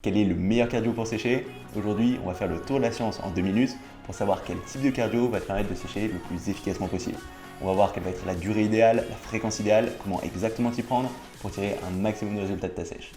Quel est le meilleur cardio pour sécher? Aujourd'hui, on va faire le tour de la science en 2 minutes pour savoir quel type de cardio va te permettre de sécher le plus efficacement possible. On va voir quelle va être la durée idéale, la fréquence idéale, comment exactement t'y prendre pour tirer un maximum de résultats de ta sèche.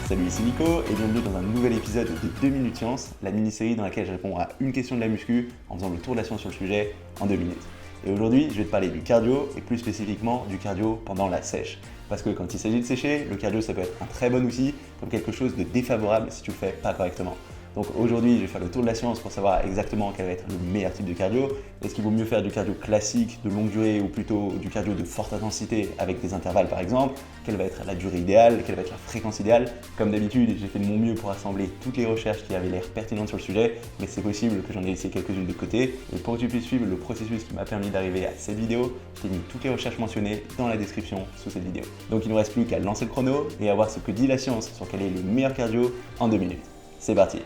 Salut, ici Nico et bienvenue dans un nouvel épisode de 2 minutes science, la mini-série dans laquelle je réponds à une question de la muscu en faisant le tour de la science sur le sujet en 2 minutes. Et aujourd'hui, je vais te parler du cardio et plus spécifiquement du cardio pendant la sèche. Parce que quand il s'agit de sécher, le cardio ça peut être un très bon outil comme quelque chose de défavorable si tu le fais pas correctement. Donc aujourd'hui, je vais faire le tour de la science pour savoir exactement quel va être le meilleur type de cardio. Est-ce qu'il vaut mieux faire du cardio classique de longue durée ou plutôt du cardio de forte intensité avec des intervalles par exemple? Quelle va être la durée idéale? Quelle va être la fréquence idéale? Comme d'habitude, j'ai fait de mon mieux pour assembler toutes les recherches qui avaient l'air pertinentes sur le sujet, mais c'est possible que j'en ai laissé quelques-unes de côté. Et pour que tu puisses suivre le processus qui m'a permis d'arriver à cette vidéo, je t'ai mis toutes les recherches mentionnées dans la description sous cette vidéo. Donc il ne nous reste plus qu'à lancer le chrono et à voir ce que dit la science sur quel est le meilleur cardio en 2 minutes. C'est parti!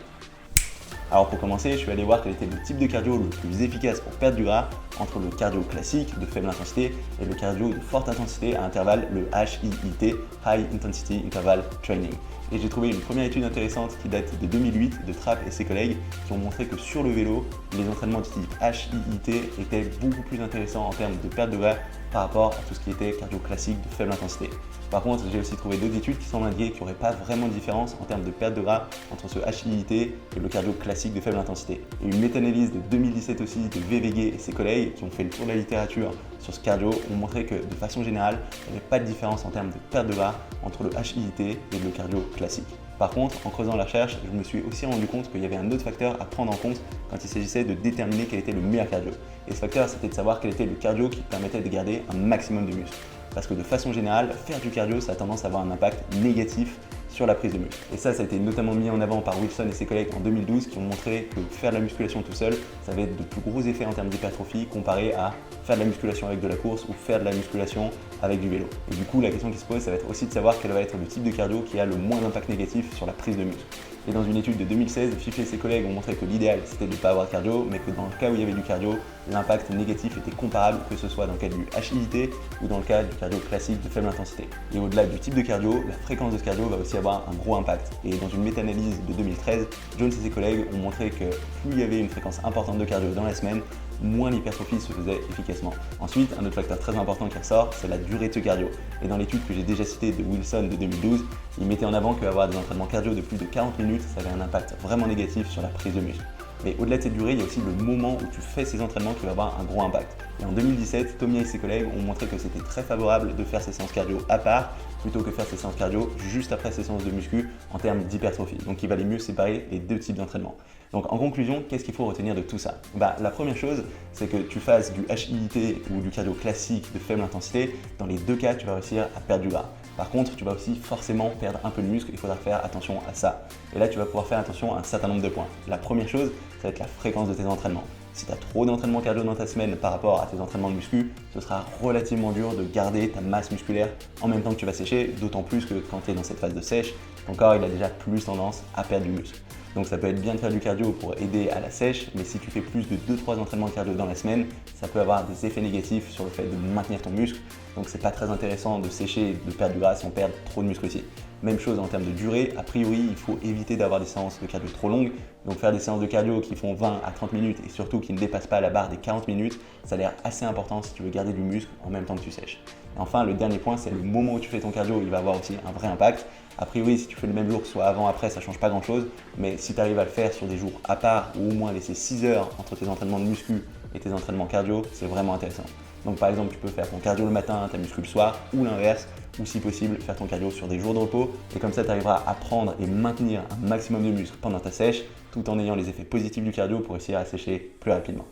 Alors pour commencer, je suis allé voir quel était le type de cardio le plus efficace pour perdre du gras entre le cardio classique de faible intensité et le cardio de forte intensité à intervalle, le HIIT, High Intensity Interval Training. Et j'ai trouvé une première étude intéressante qui date de 2008 de Trapp et ses collègues qui ont montré que sur le vélo, les entraînements du type HIIT étaient beaucoup plus intéressants en termes de perte de gras par rapport à tout ce qui était cardio classique de faible intensité. Par contre, j'ai aussi trouvé d'autres études qui semblent indiquer qu'il n'y aurait pas vraiment de différence en termes de perte de gras entre ce HIIT et le cardio classique de faible intensité. Et une méta-analyse de 2017 aussi de VVG et ses collègues qui ont fait le tour de la littérature sur ce cardio ont montré que de façon générale, il n'y avait pas de différence en termes de perte de gras entre le HIIT et le cardio classique. Par contre, en creusant la recherche, je me suis aussi rendu compte qu'il y avait un autre facteur à prendre en compte quand il s'agissait de déterminer quel était le meilleur cardio. Et ce facteur, c'était de savoir quel était le cardio qui permettait de garder un maximum de muscle. Parce que de façon générale, faire du cardio, ça a tendance à avoir un impact négatif sur la prise de muscle. Et ça a été notamment mis en avant par Wilson et ses collègues en 2012 qui ont montré que faire de la musculation tout seul, ça avait de plus gros effets en termes d'hypertrophie comparé à faire de la musculation avec de la course ou faire de la musculation avec du vélo. Et du coup, la question qui se pose, ça va être aussi de savoir quel va être le type de cardio qui a le moins d'impact négatif sur la prise de muscle. Et dans une étude de 2016, Fife et ses collègues ont montré que l'idéal c'était de ne pas avoir de cardio, mais que dans le cas où il y avait du cardio, l'impact négatif était comparable que ce soit dans le cas du HIIT ou dans le cas du cardio classique de faible intensité. Et au-delà du type de cardio, la fréquence de ce cardio va aussi avoir un gros impact. Et dans une méta-analyse de 2013, Jones et ses collègues ont montré que plus il y avait une fréquence importante de cardio dans la semaine, moins l'hypertrophie se faisait efficacement. Ensuite, un autre facteur très important qui ressort, c'est la durée de ce cardio. Et dans l'étude que j'ai déjà citée de Wilson de 2012, il mettait en avant qu'avoir des entraînements cardio de plus de 40 minutes, ça avait un impact vraiment négatif sur la prise de muscle. Mais au-delà de cette durée, il y a aussi le moment où tu fais ces entraînements qui va avoir un gros impact. Et en 2017, Tommy et ses collègues ont montré que c'était très favorable de faire ces séances cardio à part plutôt que faire ces séances cardio juste après ces séances de muscu en termes d'hypertrophie. Donc il valait mieux séparer les deux types d'entraînement. Donc en conclusion, qu'est-ce qu'il faut retenir de tout ça? La première chose, c'est que tu fasses du HIIT ou du cardio classique de faible intensité, dans les deux cas, tu vas réussir à perdre du gras. Par contre, tu vas aussi forcément perdre un peu de muscle, il faudra faire attention à ça. Et là, tu vas pouvoir faire attention à un certain nombre de points. La première chose, ça va être la fréquence de tes entraînements. Si tu as trop d'entraînements cardio dans ta semaine par rapport à tes entraînements de muscu, ce sera relativement dur de garder ta masse musculaire en même temps que tu vas sécher, d'autant plus que quand tu es dans cette phase de sèche, ton corps il a déjà plus tendance à perdre du muscle. Donc ça peut être bien de faire du cardio pour aider à la sèche, mais si tu fais plus de 2-3 entraînements cardio dans la semaine, ça peut avoir des effets négatifs sur le fait de maintenir ton muscle. Donc c'est pas très intéressant de sécher et de perdre du gras si on perd trop de muscle aussi. Même chose en termes de durée, a priori il faut éviter d'avoir des séances de cardio trop longues. Donc faire des séances de cardio qui font 20 à 30 minutes et surtout qui ne dépassent pas la barre des 40 minutes, ça a l'air assez important si tu veux garder du muscle en même temps que tu sèches. Et enfin, le dernier point, c'est le moment où tu fais ton cardio, il va avoir aussi un vrai impact. A priori, si tu fais le même jour, soit avant, après, ça ne change pas grand chose. Mais si tu arrives à le faire sur des jours à part ou au moins laisser 6 heures entre tes entraînements de muscu et tes entraînements cardio, c'est vraiment intéressant. Donc par exemple, tu peux faire ton cardio le matin, ta muscu le soir ou l'inverse, ou si possible, faire ton cardio sur des jours de repos. Et comme ça, tu arriveras à prendre et maintenir un maximum de muscle pendant ta sèche tout en ayant les effets positifs du cardio pour réussir à sécher plus rapidement.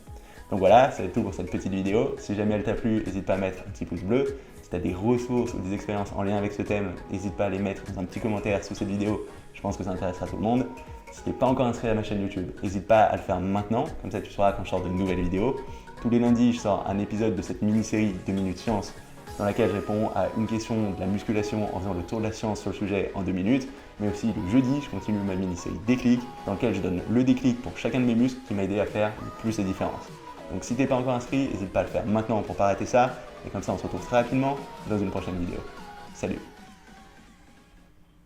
Donc voilà, c'est tout pour cette petite vidéo. Si jamais elle t'a plu, n'hésite pas à mettre un petit pouce bleu. Si tu as des ressources ou des expériences en lien avec ce thème, n'hésite pas à les mettre dans un petit commentaire sous cette vidéo. Je pense que ça intéressera tout le monde. Si tu n'es pas encore inscrit à ma chaîne YouTube, n'hésite pas à le faire maintenant. Comme ça, tu sauras quand je sors de nouvelles vidéos. Tous les lundis, je sors un épisode de cette mini-série 2 minutes science dans laquelle je réponds à une question de la musculation en faisant le tour de la science sur le sujet en 2 minutes. Mais aussi le jeudi, je continue ma mini-série déclic dans laquelle je donne le déclic pour chacun de mes muscles qui m'a aidé à faire le plus de différence. Donc si t'es pas encore inscrit, n'hésite pas à le faire maintenant pour pas rater ça. Et comme ça, on se retrouve très rapidement dans une prochaine vidéo. Salut!